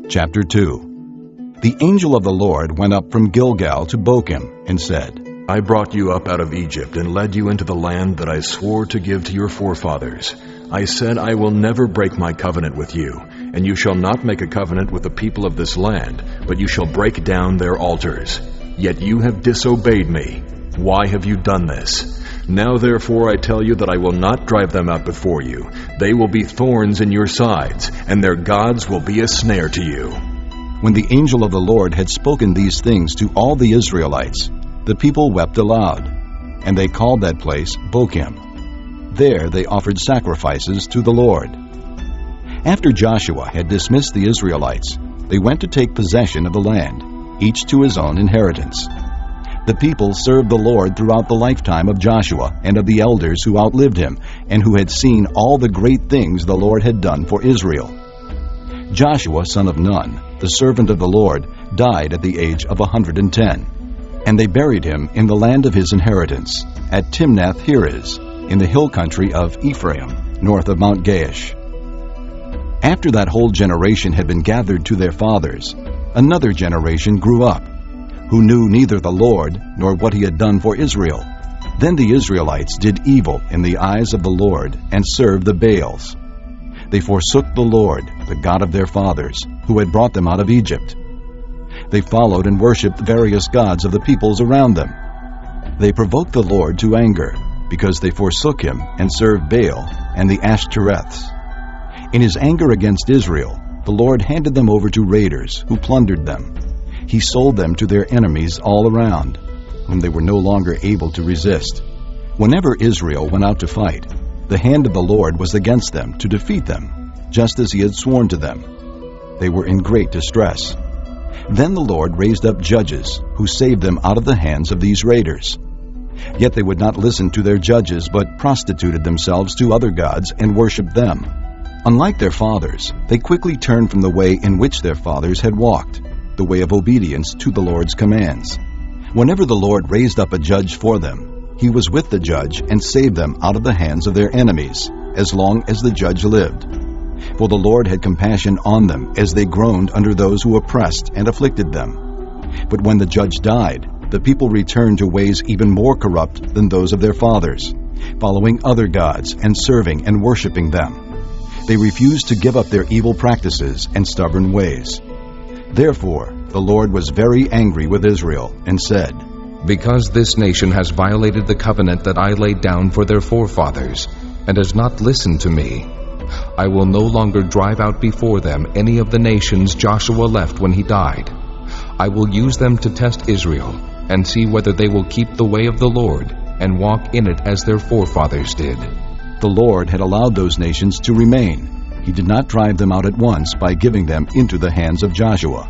Chapter 2. The angel of the Lord went up from Gilgal to Bochim and said, I brought you up out of Egypt and led you into the land that I swore to give to your forefathers. I said, I will never break my covenant with you, and you shall not make a covenant with the people of this land, but you shall break down their altars. Yet you have disobeyed me. Why have you done this? Now therefore I tell you that I will not drive them out before you. They will be thorns in your sides, and their gods will be a snare to you. When the angel of the Lord had spoken these things to all the Israelites, the people wept aloud, and they called that place Bochim. There they offered sacrifices to the Lord. After Joshua had dismissed the Israelites, they went to take possession of the land, each to his own inheritance. The people served the Lord throughout the lifetime of Joshua and of the elders who outlived him, and who had seen all the great things the Lord had done for Israel. Joshua, son of Nun, the servant of the Lord, died at the age of 110. And they buried him in the land of his inheritance, at Timnath-Heres, in the hill country of Ephraim, north of Mount Gaash. After that whole generation had been gathered to their fathers, another generation grew up, who knew neither the Lord nor what he had done for Israel. Then the Israelites did evil in the eyes of the Lord, and served the Baals. They forsook the Lord, the God of their fathers, who had brought them out of Egypt. They followed and worshipped various gods of the peoples around them. They provoked the Lord to anger, because they forsook him and served Baal and the Ashtoreths. In his anger against Israel, the Lord handed them over to raiders, who plundered them. He sold them to their enemies all around, whom they were no longer able to resist. Whenever Israel went out to fight, the hand of the Lord was against them to defeat them, just as he had sworn to them. They were in great distress. Then the Lord raised up judges, who saved them out of the hands of these raiders. Yet they would not listen to their judges, but prostituted themselves to other gods and worshipped them. Unlike their fathers, they quickly turned from the way in which their fathers had walked, the way of obedience to the Lord's commands. Whenever the Lord raised up a judge for them, he was with the judge and saved them out of the hands of their enemies, as long as the judge lived. For the Lord had compassion on them as they groaned under those who oppressed and afflicted them. But when the judge died, the people returned to ways even more corrupt than those of their fathers, following other gods and serving and worshiping them. They refused to give up their evil practices and stubborn ways. Therefore, the Lord was very angry with Israel and said, Because this nation has violated the covenant that I laid down for their forefathers, and has not listened to me, I will no longer drive out before them any of the nations Joshua left when he died. I will use them to test Israel, and see whether they will keep the way of the Lord, and walk in it as their forefathers did. The Lord had allowed those nations to remain. He did not drive them out at once by giving them into the hands of Joshua.